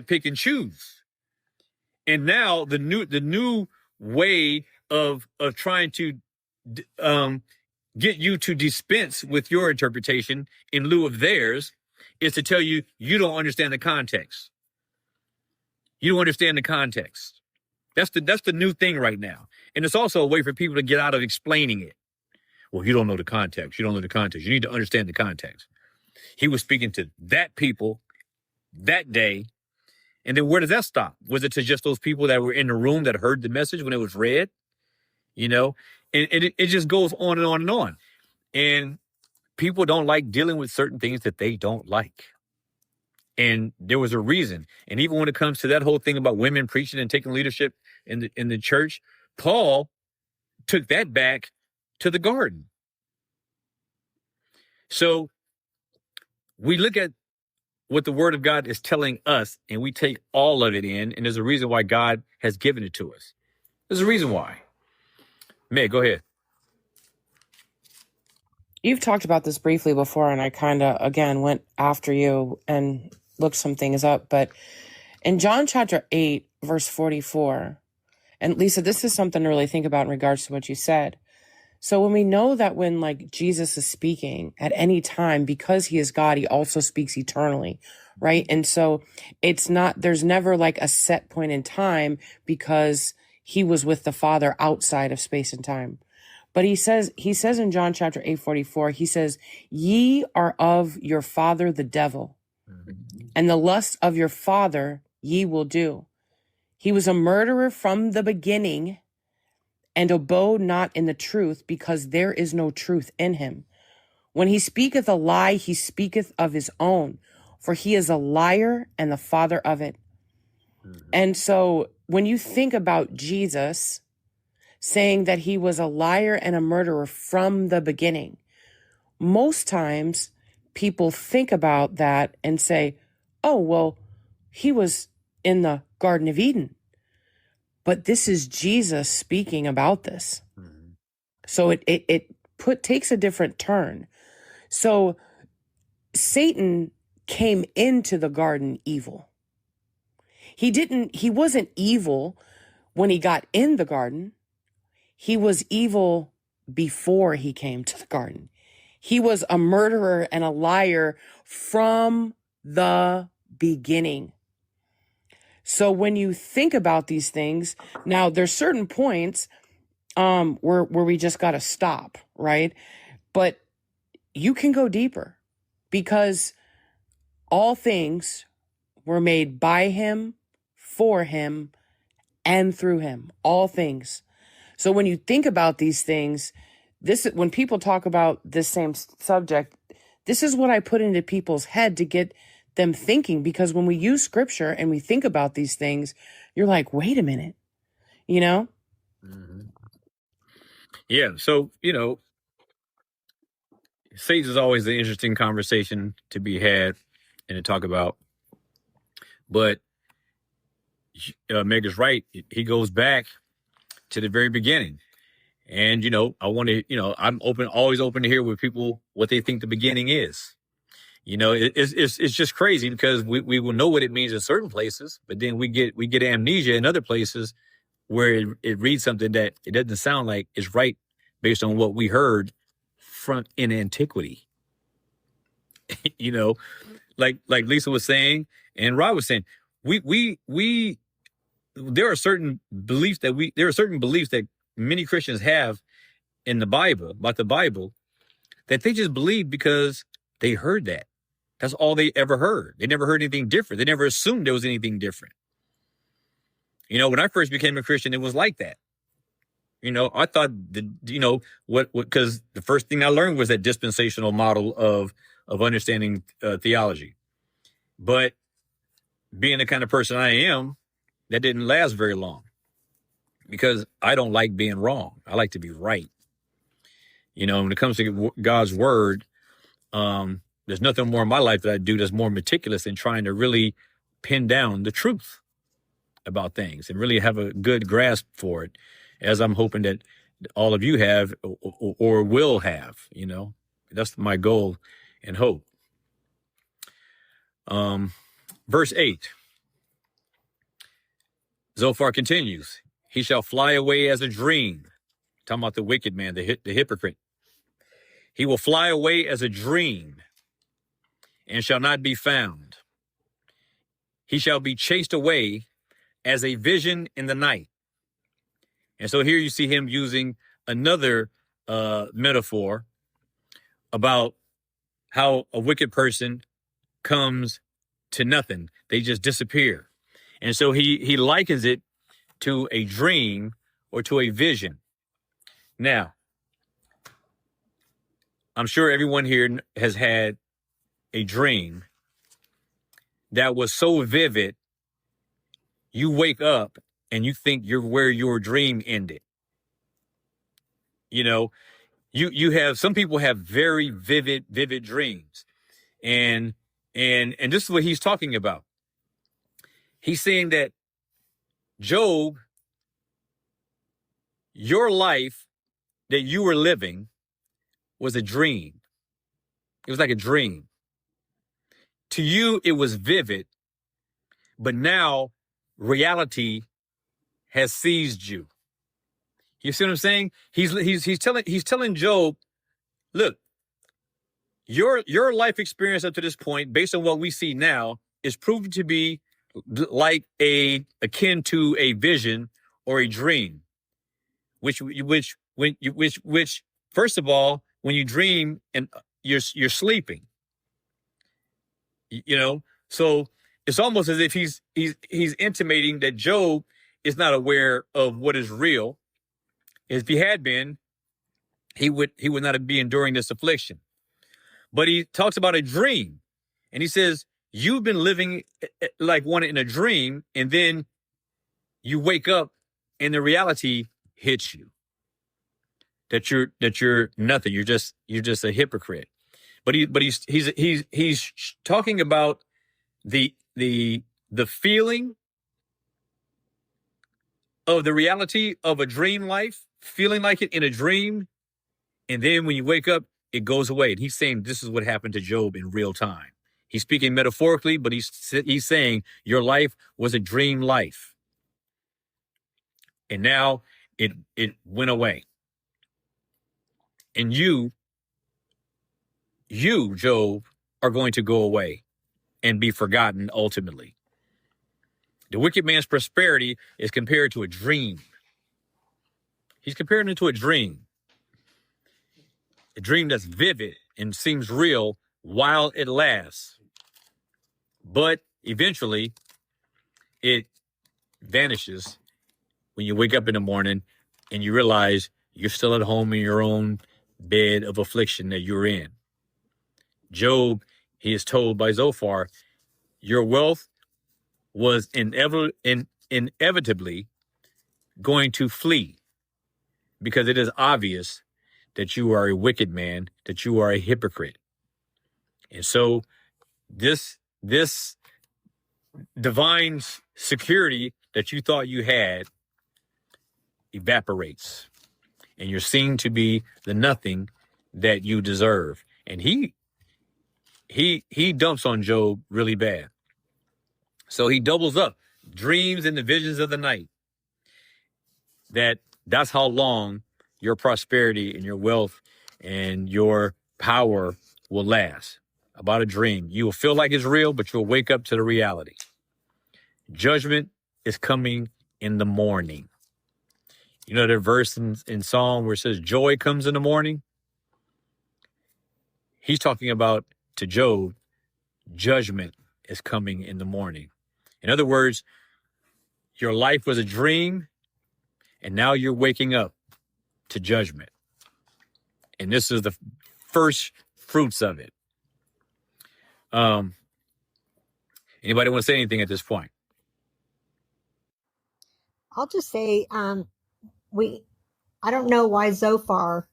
pick and choose. And now the new way of trying to get you to dispense with your interpretation in lieu of theirs is to tell you you don't understand the context. You don't understand the context. That's the new thing right now. And it's also a way for people to get out of explaining it. Well, you don't know the context. You don't know the context. You need to understand the context. He was speaking to that people that day. And then where does that stop? Was it to just those people that were in the room that heard the message when it was read? You know, and it just goes on and on and on. And people don't like dealing with certain things that they don't like. And there was a reason. And even when it comes to that whole thing about women preaching and taking leadership in the church, Paul took that back to the garden. So we look at what the word of God is telling us and we take all of it in. And there's a reason why God has given it to us. There's a reason why. Meg, go ahead. You've talked about this briefly before, and I kind of, again, went after you and looked some things up. But in John chapter 8, verse 44, and Lisa, this is something to really think about in regards to what you said. So when we know that when like Jesus is speaking at any time, because he is God, he also speaks eternally, right? And so it's not, there's never like a set point in time because he was with the Father outside of space and time. But he says in John chapter 8:44, he says, ye are of your father, the devil, and the lust of your father ye will do. He was a murderer from the beginning and abode not in the truth, because there is no truth in him. When he speaketh a lie, he speaketh of his own, for he is a liar and the father of it. And so when you think about Jesus saying that he was a liar and a murderer from the beginning, most times people think about that and say, oh, well, he was in the Garden of Eden. But this is Jesus speaking about this. So it takes a different turn. So Satan came into the garden evil. He wasn't evil when he got in the garden. He was evil before he came to the garden. He was a murderer and a liar from the beginning. So when you think about these things, now there's certain points where we just got to stop, right? But you can go deeper because all things were made by him, for him, and through him. All things. So when you think about these things, when people talk about this same subject, this is what I put into people's head to get them thinking, because when we use scripture and we think about these things, you're like, wait a minute, you know? Mm-hmm. Yeah. So, faith is always an interesting conversation to be had and to talk about. But Meg is right. He goes back to the very beginning. And, I want to, I'm always open to hear with people what they think the beginning is. It's just crazy because we will know what it means in certain places, but then we get amnesia in other places where it reads something that it doesn't sound like is right based on what we heard from in antiquity. Like Lisa was saying and Rod was saying, there are certain beliefs that many Christians have in the Bible, about the Bible, that they just believe because they heard that. That's all they ever heard. They never heard anything different. They never assumed there was anything different. When I first became a Christian, it was like that. I thought because the first thing I learned was that dispensational model of understanding theology. But being the kind of person I am, that didn't last very long because I don't like being wrong. I like to be right. When it comes to God's word, there's nothing more in my life that I do that's more meticulous than trying to really pin down the truth about things and really have a good grasp for it, as I'm hoping that all of you have or will have. That's my goal and hope. Verse 8. Zophar continues, he shall fly away as a dream. Talking about the wicked man, the hypocrite. He will fly away as a dream and shall not be found. He shall be chased away as a vision in the night. And so here you see him using another metaphor about how a wicked person comes to nothing. They just disappear. And so he likens it to a dream or to a vision. Now, I'm sure everyone here has had a dream that was so vivid, you wake up and you think you're where your dream ended. You know, you have, some people have very vivid dreams. And this is what he's talking about. He's saying that, Job, your life that you were living was a dream. It was like a dream. To you, it was vivid, but now reality has seized you. You see what I'm saying? He's telling Job, look, your life experience up to this point, based on what we see now, is proven to be like akin to a vision or a dream, which first of all, when you dream and you're sleeping, you know, so it's almost as if he's intimating that Job is not aware of what is real. If he had been, he would not be enduring this affliction. But he talks about a dream, and he says, you've been living like one in a dream, and then you wake up and the reality hits you that you're nothing. You're just a hypocrite. But he's talking about the feeling of the reality of a dream life, feeling like it in a dream, and then when you wake up, it goes away. And he's saying this is what happened to Job in real time. He's speaking metaphorically, but he's saying your life was a dream life, and now it went away. And you, Job, are going to go away and be forgotten ultimately. The wicked man's prosperity is compared to a dream. He's comparing it to a dream that's vivid and seems real while it lasts. But eventually, it vanishes when you wake up in the morning and you realize you're still at home in your own bed of affliction that you're in. Job, he is told by Zophar, your wealth was inevitably going to flee, because it is obvious that you are a wicked man, that you are a hypocrite. And so this divine security that you thought you had evaporates, and you're seen to be the nothing that you deserve. And he dumps on Job really bad. So he doubles up dreams and the visions of the night. That's how long your prosperity and your wealth and your power will last. About a dream. You will feel like it's real, but you'll wake up to the reality. Judgment is coming in the morning. You know that verse in Psalm where it says joy comes in the morning? He's talking about, to Job, judgment is coming in the morning. In other words, your life was a dream, and now you're waking up to judgment. And this is the first fruits of it. Anybody want to say anything at this point? I'll just say, I don't know why Zophar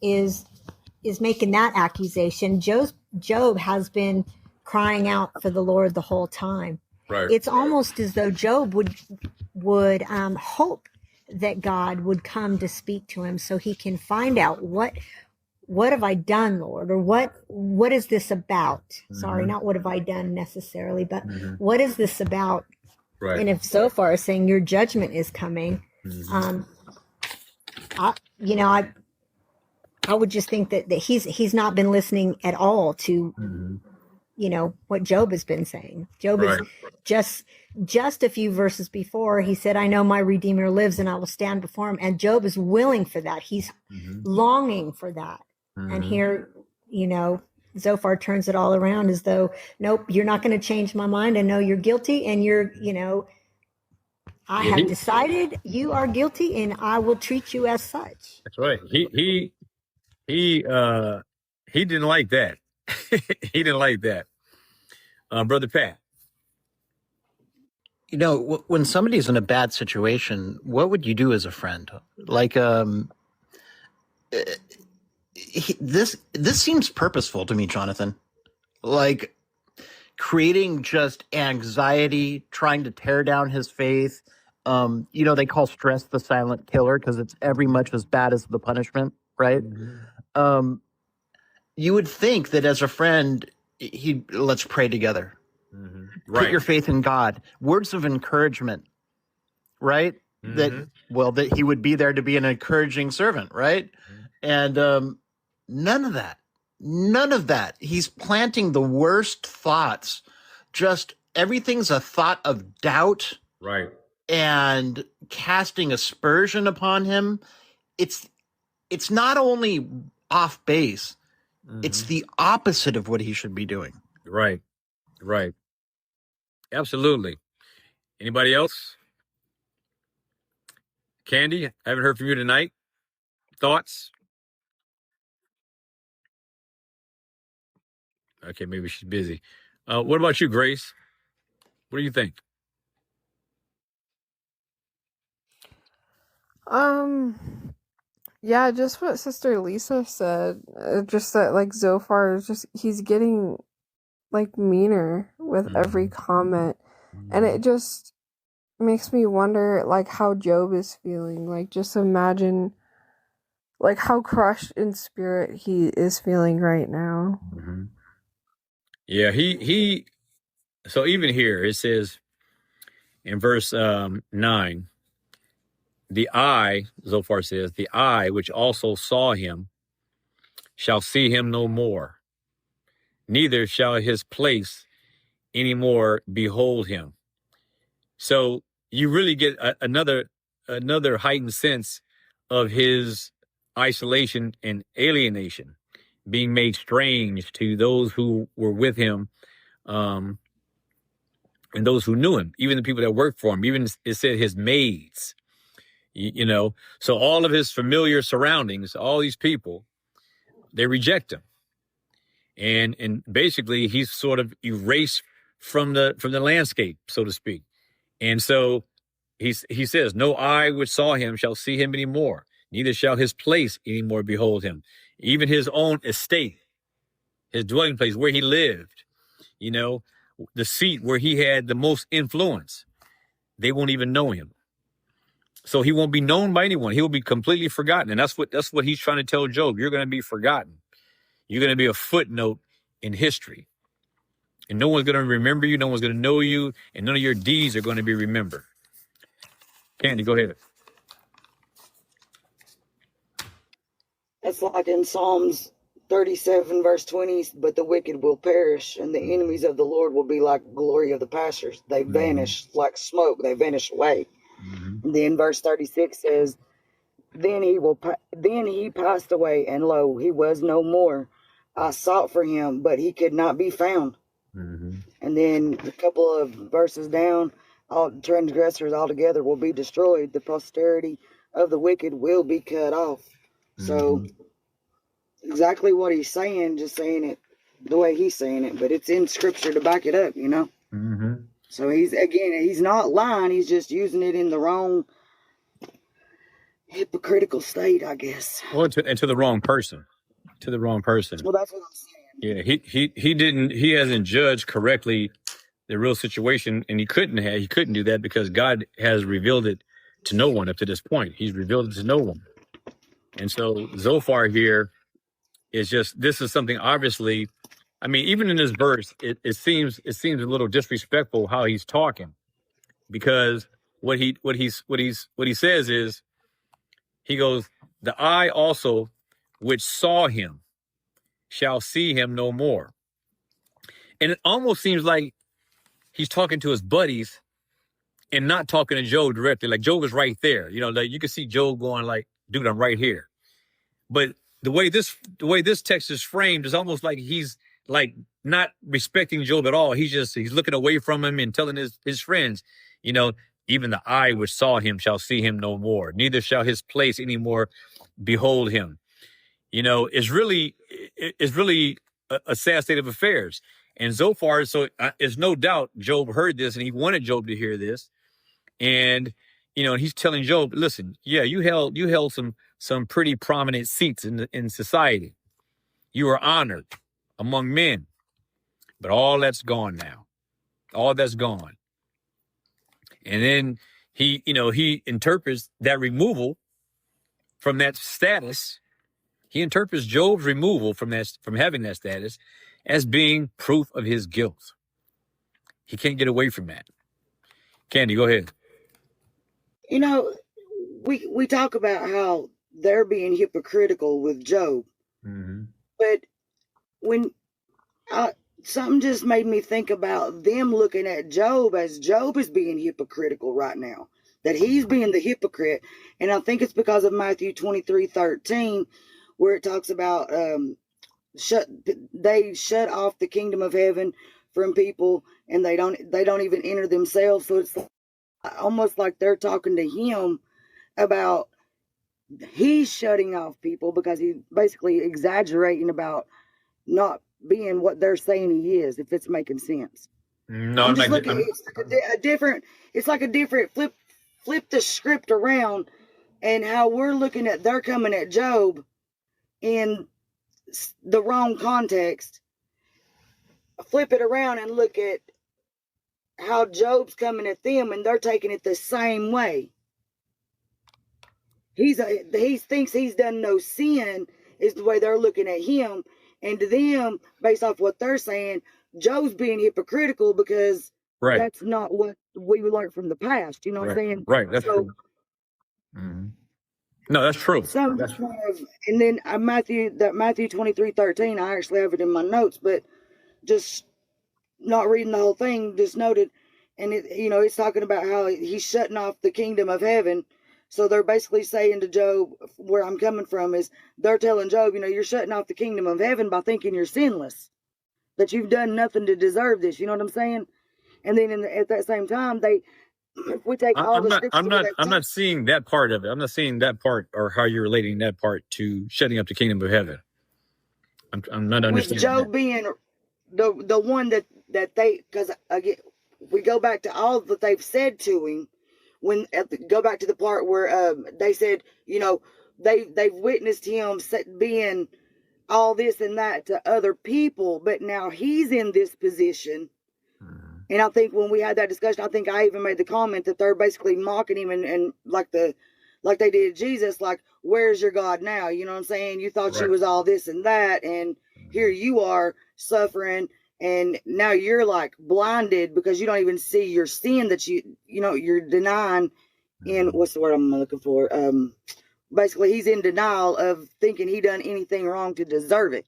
is making that accusation. Job has been crying out for the Lord the whole time. Right. It's almost as though Job would hope that God would come to speak to him so he can find out what have I done, Lord, or what is this about? Mm-hmm. Sorry, not what have I done necessarily, but what is this about? Right. And if Zophar is saying your judgment is coming, Mhm. I would just think that he's not been listening at all to Mhm. what Job has been saying. Job is Right. just a few verses before, he said, I know my Redeemer lives and I will stand before him. And Job is willing for that. He's Mhm. longing for that. And Mhm. here, Zophar turns it all around as though, nope, you're not going to change my mind. I know you're guilty and I Yeah, have decided you are guilty and I will treat you as such. that's right. He didn't like that. He didn't like that. Brother Pat. When somebody's in a bad situation, what would you do as a friend? Like, this seems purposeful to me, Jonathan. Like creating just anxiety, trying to tear down his faith. They call stress the silent killer because it's every much as bad as the punishment, right? Mm-hmm. You would think that as a friend, let's pray together. Mm-hmm. Put Right. your faith in God. Words of encouragement, right? Mm-hmm. That he would be there to be an encouraging servant, right? Mm-hmm. And none of that. He's planting the worst thoughts. Just everything's a thought of doubt. Right. And casting aspersion upon him. It's not only off base, Mm-hmm. it's the opposite of what he should be doing. Right. Right. Absolutely. Anybody else? Candy, I haven't heard from you tonight. Thoughts? Okay, maybe she's busy. What about you, Grace? What do you think? Yeah, just what Sister Lisa said. Just that, like, Zophar is he's getting, like, meaner with every comment. And it just makes me wonder, like, how Job is feeling. Like, just imagine, like, how crushed in spirit he is feeling right now. Mm-hmm. Yeah, he. So even here it says in verse 9, the eye, Zophar says, the eye which also saw him shall see him no more, neither shall his place any more behold him. So you really get another heightened sense of his isolation and alienation, being made strange to those who were with him, and those who knew him, even the people that worked for him. Even it said his maids, So all of his familiar surroundings, all these people, they reject him, and basically he's sort of erased from the landscape, so to speak. And so he says, no eye which saw him shall see him anymore, neither shall his place anymore behold him. Even his own estate, his dwelling place where he lived, the seat where he had the most influence, they won't even know him. So he won't be known by anyone. He will be completely forgotten. And that's what he's trying to tell Job. You're going to be forgotten. You're going to be a footnote in history. And no one's going to remember you. No one's going to know you. And none of your deeds are going to be remembered. Candy, go ahead. It's like in Psalms 37, verse 20, but the wicked will perish, and the enemies of the Lord will be like glory of the pastures. They vanish like smoke. They vanish away. Mm-hmm. And then verse 36 says, Then he passed away, and lo, he was no more. I sought for him, but he could not be found. Mm-hmm. And then a couple of verses down, all transgressors altogether will be destroyed. The posterity of the wicked will be cut off. Mm-hmm. So exactly what he's saying, just saying it the way he's saying it, but it's in scripture to back it up, Mm-hmm. So he's not lying. He's just using it in the wrong hypocritical state, I guess. Well, to the wrong person. To the wrong person. Well, that's what I'm saying. Yeah, he hasn't judged correctly the real situation, and he couldn't do that because God has revealed it to no one up to this point. He's revealed it to no one. And so Zophar here is this is something obviously, I mean, even in this verse, it seems a little disrespectful how he's talking. because what he says is, he goes, the eye also which saw him shall see him no more. And it almost seems like he's talking to his buddies and not talking to Job directly. Like Job is right there. You know, like you can see Job going like, dude, I'm right here. But the way this text is framed is almost like he's like not respecting Job at all. He's looking away from him and telling his friends, you know, even the eye which saw him shall see him no more. Neither shall his place anymore behold him. You know, it's really a sad state of affairs. And Zophar, it's no doubt Job heard this and he wanted Job to hear this. And, you know, he's telling Job, listen, yeah, you held some pretty prominent seats in society. You were honored among men, but all that's gone now. All that's gone. And then he interprets that removal from that status. He interprets Job's removal from having that status as being proof of his guilt. He can't get away from that. Candy, go ahead. You know, we talk about how they're being hypocritical with Job, but when something just made me think about them looking at Job as Job is being hypocritical right now, that he's being the hypocrite. And I think it's because of Matthew 23:13, where it talks about they shut off the kingdom of heaven from people, and they don't even enter themselves. So it's almost like they're talking to him about he's shutting off people because he's basically exaggerating about not being what they're saying he is, if it's making sense. No, I'm just looking. It's like a different flip the script around, and how we're looking at they're coming at Job in the wrong context. Flip it around and look at how Job's coming at them, and they're taking it the same way. He thinks he's done no sin, is the way they're looking at him. And to them, based off what they're saying, Job's being hypocritical because that's not what we learned from the past. You know what I'm saying? Right. That's true. No, that's true. So that's and then Matthew 23:13, I actually have it in my notes, but just not reading the whole thing, just noted. And it's talking about how he's shutting off the kingdom of heaven. So they're basically saying to Job, where I'm coming from is they're telling Job, you're shutting off the kingdom of heaven by thinking you're sinless, that you've done nothing to deserve this. You know what I'm saying? And then at that same time, if we take all the scriptures, I'm not seeing that part of it. I'm not seeing that part, or how you're relating that part to shutting up the kingdom of heaven. I'm not understanding. With Job being the one that they, because again, we go back to all that they've said to him. Go back to the part where they said, they've witnessed him being all this and that to other people, but now he's in this position. And I think when we had that discussion, I think I even made the comment that they're basically mocking him and like they did Jesus, like, where's your God now? You know what I'm saying? You thought you was all this and that, and here you are suffering. And now you're like blinded because you don't even see your sin that you're denying. In what's the word I'm looking for? Basically, he's in denial of thinking he done anything wrong to deserve it.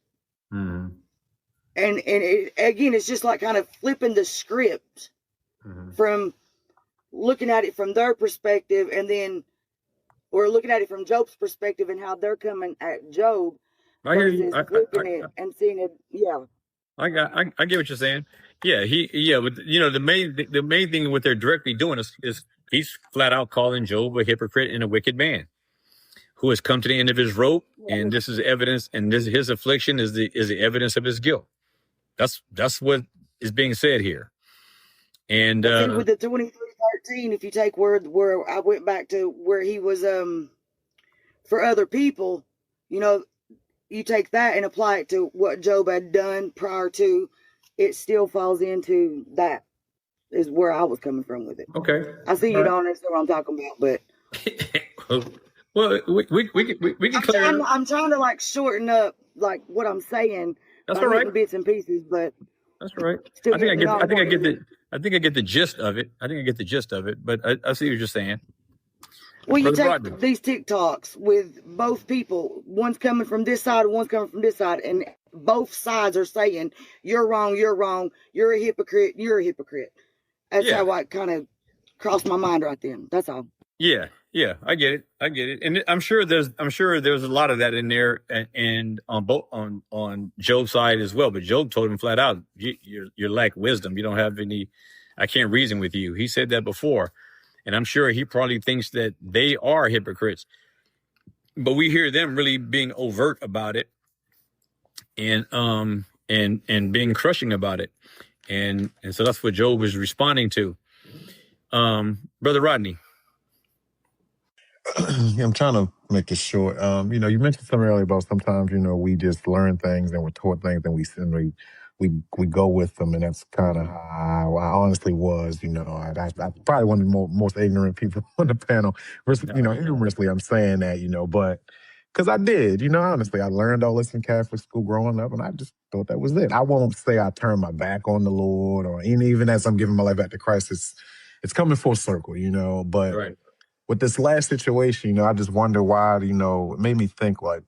And again, it's just like kind of flipping the script from looking at it from their perspective, and then we're looking at it from Job's perspective and how they're coming at Job. I hear you. Flipping it and seeing it. Yeah. I get what you're saying. Yeah, but the main thing what they're directly doing is he's flat out calling Job a hypocrite and a wicked man who has come to the end of his rope, and this is evidence, and his affliction is the evidence of his guilt. That's what is being said here. And with the 23:13, if you take where I went back to where he was for other people, you take that and apply it to what Job had done prior to, it still falls into that, is where I was coming from with it. Okay. I see you don't understand what I'm talking about, but well, we can clear. I'm trying to like shorten up like what I'm saying. That's all right. Bits and pieces, but that's all right. I think I get I think I get the gist of it. But I see what you're saying. Well, you Brother take Rodney. these TikToks with both people. One's coming from this side, one's coming from this side, and both sides are saying, you're wrong, you're a hypocrite, you're a hypocrite. That's Yeah. how I kind of crossed my mind right then. That's all. Yeah, I get it, and I'm sure there's a lot of that in there, and on Job's side as well. But Job told him flat out, you lack wisdom. You don't have any. I can't reason with you. He said that before, and I'm sure he probably thinks that they are hypocrites. But we hear them really being overt about it, and being crushing about it, and so that's what Job was responding to. Brother Rodney. I'm trying to make it short. You mentioned something earlier about sometimes, we just learn things and we're taught things and we go with them, and that's kind of how I honestly was. I probably one of the most ignorant people on the panel. Humorously, I'm saying that, but because I did, honestly, I learned all this in Catholic school growing up, and I just thought that was it. I won't say I turned my back on the Lord, or even as I'm giving my life back to Christ, it's coming full circle, but. Right. With this last situation, I just wonder why, it made me think like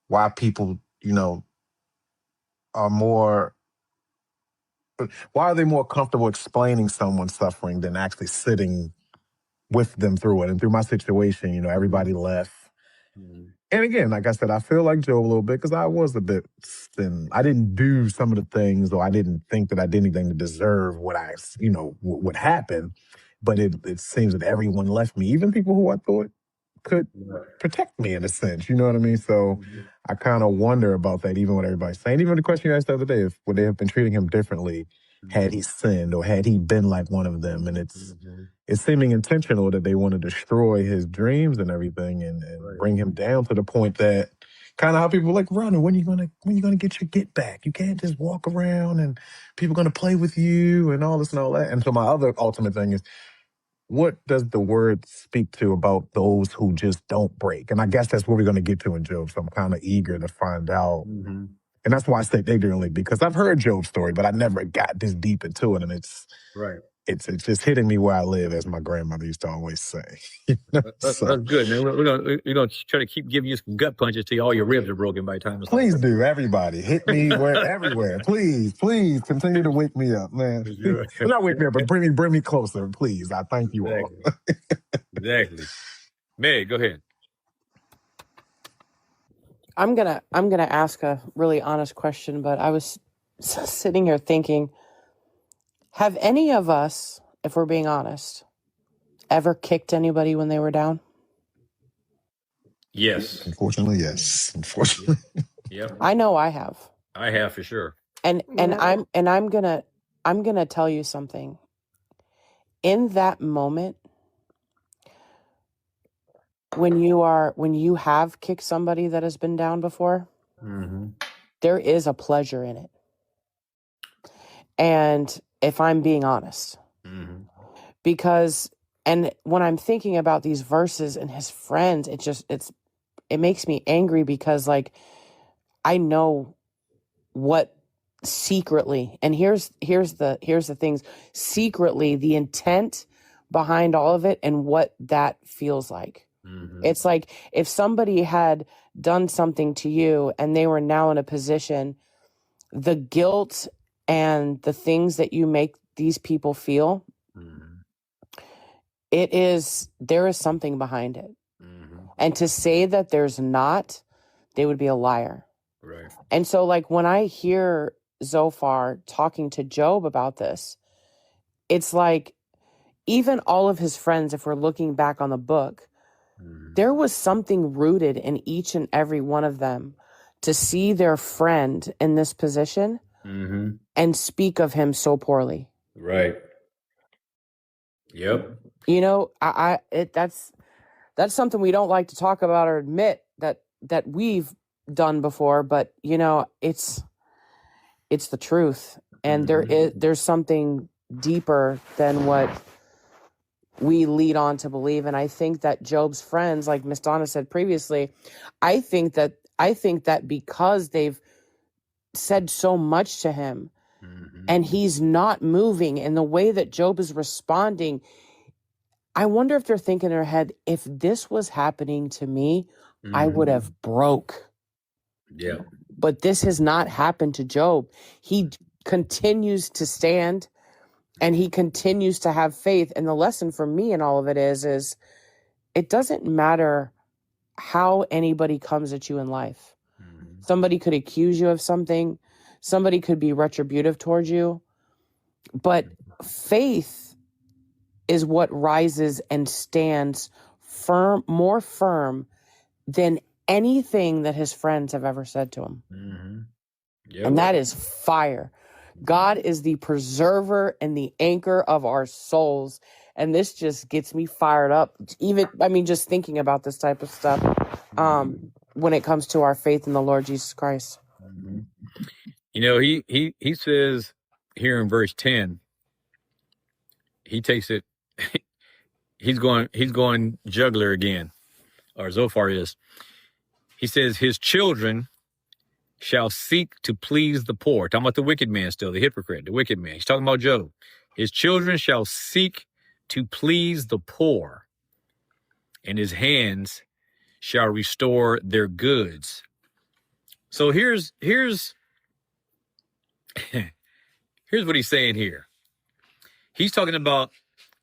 why people, why are they more comfortable explaining someone's suffering than actually sitting with them through it? And through my situation, everybody left. Mm-hmm. And again, like I said, I feel like Joe a little bit because I was a bit thin. I didn't do some of the things, or I didn't think that I did anything to deserve what what happened. But it seems that everyone left me, even people who I thought could protect me in a sense. You know what I mean? So I kind of wonder about that, even what everybody's saying. Even the question you asked the other day, would they have been treating him differently had he sinned, or had he been like one of them? And it's seeming intentional that they want to destroy his dreams and everything, and bring him down to the point that kind of how people are like, Ronald, when you gonna get your get back? You can't just walk around and people gonna play with you and all this and all that. And so my other ultimate thing is, what does the word speak to about those who just don't break? And I guess that's what we're going to get to in Job. So I'm kind of eager to find out. Mm-hmm. And that's why I say ignorantly, because I've heard Job's story, but I never got this deep into it. And it's just hitting me where I live, as my grandmother used to always say. That's good, man. We're gonna try to keep giving you some gut punches till all your ribs are broken by the time. Please do, everybody. Hit me everywhere. Please continue to wake me up, man. Not wake me up, but bring me closer, please. I thank you all. Exactly. Meg, go ahead. I'm gonna ask a really honest question, but I was sitting here thinking, have any of us, if we're being honest, ever kicked anybody when they were down? Yes. Unfortunately, yes. Unfortunately. Yep. I know I have. I have for sure. And I'm gonna tell you something. In that moment, when you have kicked somebody that has been down before, there is a pleasure in it. And if I'm being honest, because, and when I'm thinking about these verses and his friends, it makes me angry because, like, I know what secretly, and here's the things, secretly, the intent behind all of it and what that feels like. It's like if somebody had done something to you and they were now in a position, the guilt and the things that you make these people feel, there is something behind it. And to say that there's not, they would be a liar. Right. And so, like, when I hear Zophar talking to Job about this, it's like, even all of his friends, if we're looking back on the book, there was something rooted in each and every one of them to see their friend in this position and speak of him so poorly. Right. Yep. You know, that's something we don't like to talk about or admit that we've done before, but you know, it's the truth, and there's something deeper than what we lead on to believe. And I think that Job's friends, like Miss Donna said previously, I think that because they've said so much to him, and he's not moving. And the way that Job is responding, I wonder if they're thinking in their head, if this was happening to me, I would have broke. Yeah. But this has not happened to Job. He continues to stand and he continues to have faith. And the lesson for me in all of it is it doesn't matter how anybody comes at you in life. Somebody could accuse you of something. Somebody could be retributive towards you. But faith is what rises and stands firm, more firm than anything that his friends have ever said to him. Yeah. And that is fire. God is the preserver and the anchor of our souls. And this just gets me fired up. Even, I mean, just thinking about this type of stuff when it comes to our faith in the Lord Jesus Christ. You know, he says here in verse 10, he takes it, he's going juggler again, or Zophar is. He says, his children shall seek to please the poor. Talking about the wicked man still, the hypocrite, the wicked man. He's talking about Job. His children shall seek to please the poor, and his hands shall restore their goods. So here's what he's saying here. He's talking about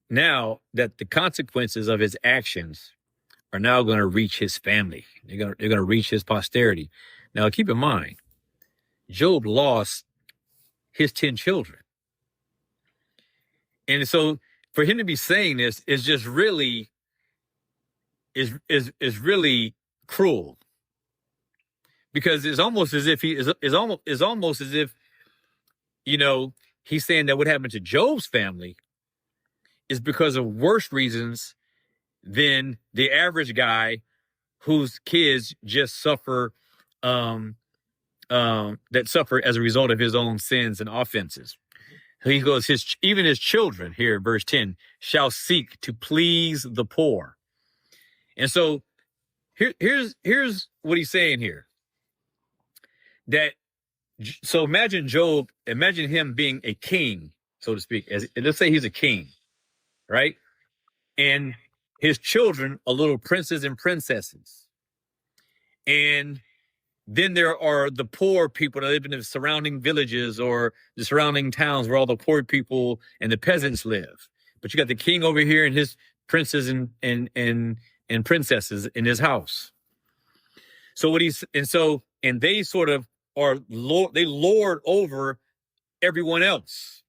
now that the consequences of his actions are now going to reach his family. They're going to reach his posterity. Now, keep in mind, Job lost his 10 children. And so for him to be saying this is just really, is really cruel. Because it's almost as if is almost as if, you know, he's saying that what happened to Job's family is because of worse reasons than the average guy whose kids just suffer, that suffer as a result of his own sins and offenses. He goes, even his children, here in verse 10, shall seek to please the poor. And so here's what he's saying here. So imagine Job, imagine him being a king, so to speak. Let's say he's a king, right? And his children are little princes and princesses. And then there are the poor people that live in the surrounding villages or the surrounding towns where all the poor people and the peasants live. But you got the king over here and his princes and princesses in his house. So and they sort of are they lord over everyone else.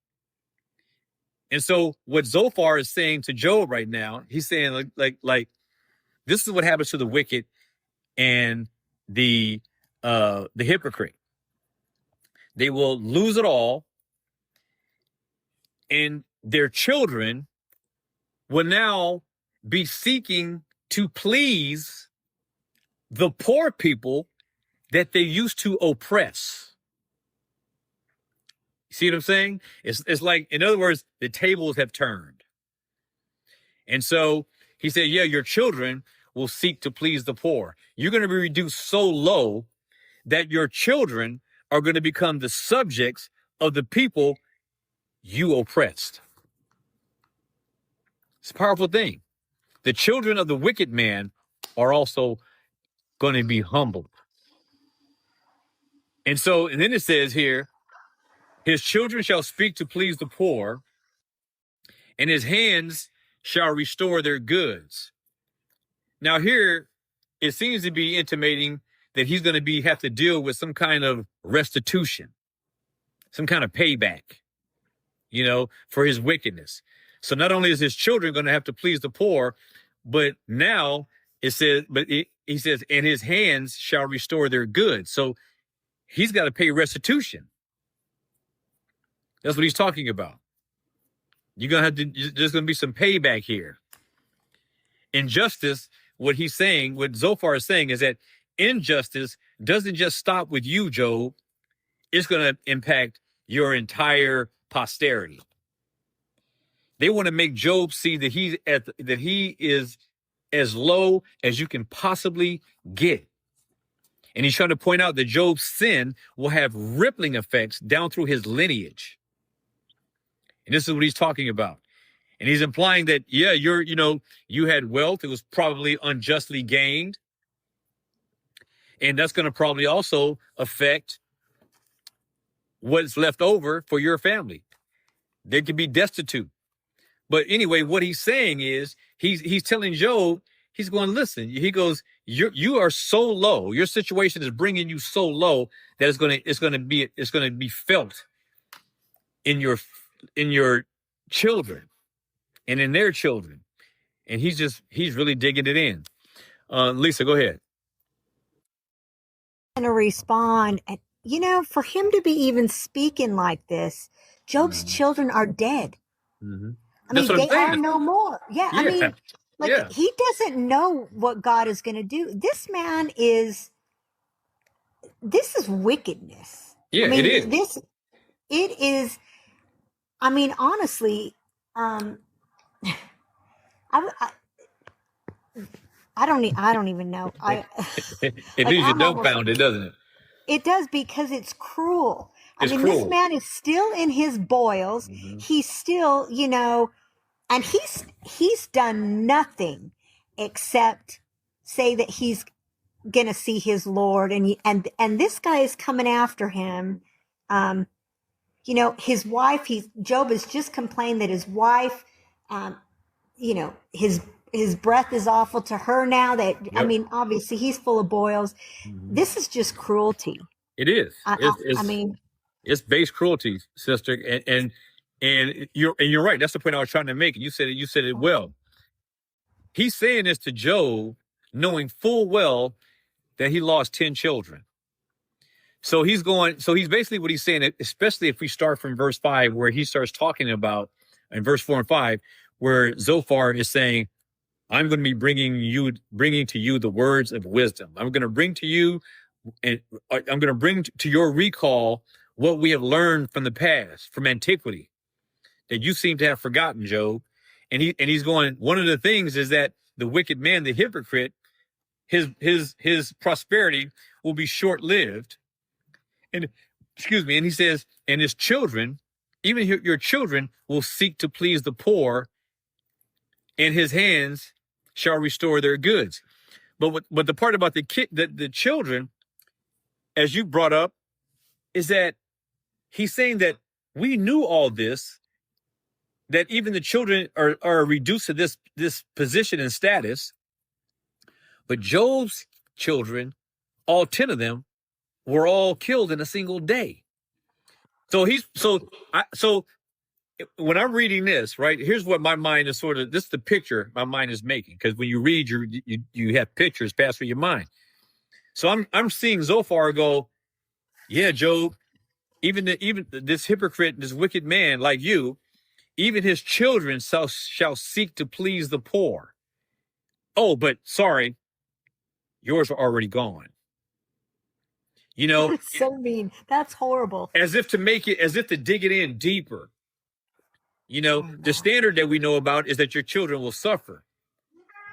And so what Zophar is saying to Job right now, he's saying like this is what happens to the wicked and the hypocrite. They will lose it all, and their children will now be seeking to please the poor people that they used to oppress. See what I'm saying? It's like, in other words, the tables have turned. And so he said, yeah, your children will seek to please the poor. You're going to be reduced so low that your children are going to become the subjects of the people you oppressed. It's a powerful thing. The children of the wicked man are also going to be humbled. And then it says here, his children shall speak to please the poor, and his hands shall restore their goods. Now here, it seems to be intimating that he's going to have to deal with some kind of restitution, some kind of payback, for his wickedness. So not only is his children going to have to please the poor, but now it says, he says, and his hands shall restore their goods. So he's got to pay restitution. That's what he's talking about. There's going to be some payback here. Injustice, what Zophar is saying is that injustice doesn't just stop with you, Job. It's going to impact your entire posterity. They want to make Job see that he is as low as you can possibly get. And he's trying to point out that Job's sin will have rippling effects down through his lineage. And this is what he's talking about. And he's implying that, yeah, you had wealth. It was probably unjustly gained. And that's going to probably also affect what's left over for your family. They could be destitute. But anyway, what he's saying is he's telling Job, he's going, listen, he goes, you are so low. Your situation is bringing you so low that it's going to be felt in your children and in their children. And he's really digging it in. Lisa, go ahead. To respond, and for him to be even speaking like this, Job's children are dead. Mm-hmm. I mean, they are no more. Yeah, I mean, he doesn't know what God is going to do. This man this is wickedness. Yeah, I mean, it is. It is. I mean, honestly, I don't even know. It leaves you dumbfounded, doesn't it? It does, because it's cruel. It's cruel. This man is still in his boils. Mm-hmm. He's still, and he's done nothing except say that he's gonna see his Lord, and this guy is coming after him. His wife. Job has just complained that his wife, his breath is awful to her now. That yep. I mean, obviously he's full of boils. Mm-hmm. This is just cruelty. It is. It's base cruelty, sister, and you're right. That's the point I was trying to make. You said it well. He's saying this to Job, knowing full well that he lost 10 children. So he's basically what he's saying, especially if we start from verse 5, where he starts talking about, in verse 4 and 5, where Zophar is saying, I'm going to be bringing to you the words of wisdom. I'm going to bring to you, and I'm going to bring to your recall what we have learned from the past, from antiquity, that you seem to have forgotten, Job. And he's going, one of the things is that the wicked man, the hypocrite, his prosperity will be short-lived. And he says, and his children, even your children, will seek to please the poor, and his hands shall restore their goods. But the part about the children, as you brought up, is that he's saying that we knew all this, that even the children are reduced to this position and status. But Job's children, all 10 of them, were all killed in a single day. So when I'm reading this, right, here's what my mind is this is the picture my mind is making. Because when you read, you have pictures pass through your mind. So I'm seeing Zophar go, yeah, Job, even this hypocrite, this wicked man like you, even his children shall seek to please the poor. Oh, but sorry, yours are already gone. That's so mean. That's horrible. As if to dig it in deeper. The standard that we know about is that your children will suffer.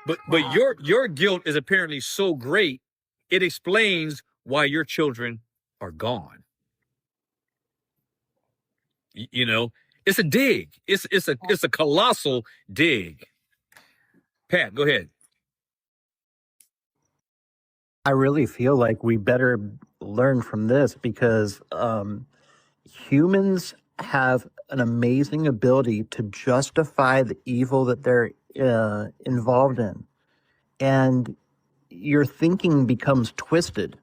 But your guilt is apparently so great, it explains why your children are gone. It's a dig. It's a colossal dig. Pat, go ahead. I really feel like we better learn from this, because humans have an amazing ability to justify the evil that they're involved in. And your thinking becomes twisted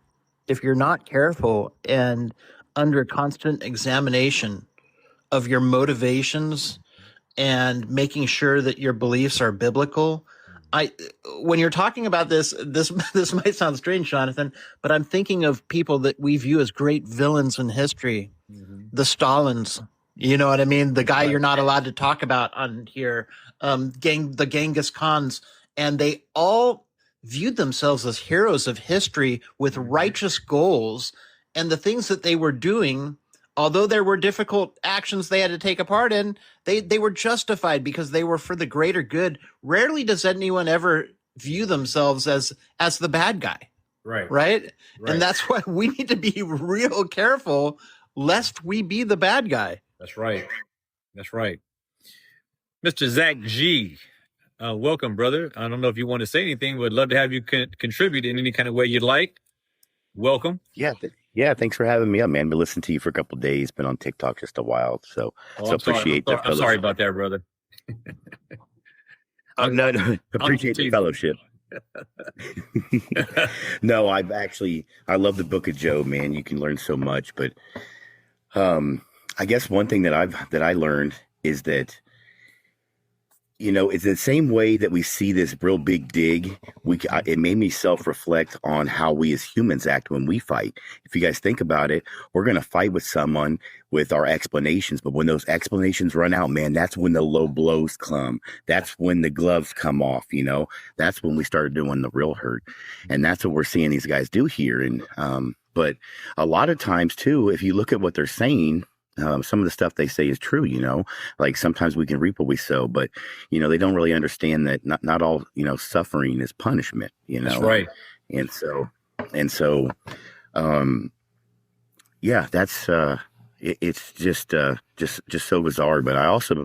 if you're not careful and under constant examination of your motivations and making sure that your beliefs are biblical. When you're talking about this might sound strange, Jonathan, but I'm thinking of people that we view as great villains in history. Mm-hmm. The Stalins, you know what I mean? The guy you're not allowed to talk about on here, the Genghis Khans, and they all viewed themselves as heroes of history with righteous goals, and the things that they were doing, although there were difficult actions they had to take a part in, they were justified because they were for the greater good. Rarely does anyone ever view themselves as the bad guy. Right? And that's why we need to be real careful lest we be the bad guy. That's right. That's right. Mr. Zach G, welcome, brother. I don't know if you want to say anything. Would love to have you contribute in any kind of way you'd like. Welcome. Yeah, thanks for having me up, man. Been listening to you for a couple of days. Been on TikTok just a while, so appreciate the I'm sorry about that, brother. no, appreciate the fellowship. No, I love the Book of Job, man. You can learn so much, but I guess one thing that I learned is that, you know, it's the same way that we see this real big dig. It made me self-reflect on how we as humans act when we fight. If you guys think about it, we're going to fight with someone with our explanations. But when those explanations run out, man, that's when the low blows come. That's when the gloves come off, you know. That's when we start doing the real hurt. And that's what we're seeing these guys do here. And but a lot of times, too, if you look at what they're saying, some of the stuff they say is true, you know, like sometimes we can reap what we sow, but, you know, they don't really understand that not all, you know, suffering is punishment, you know? That's right. And so, yeah, that's, it's just so bizarre. But I also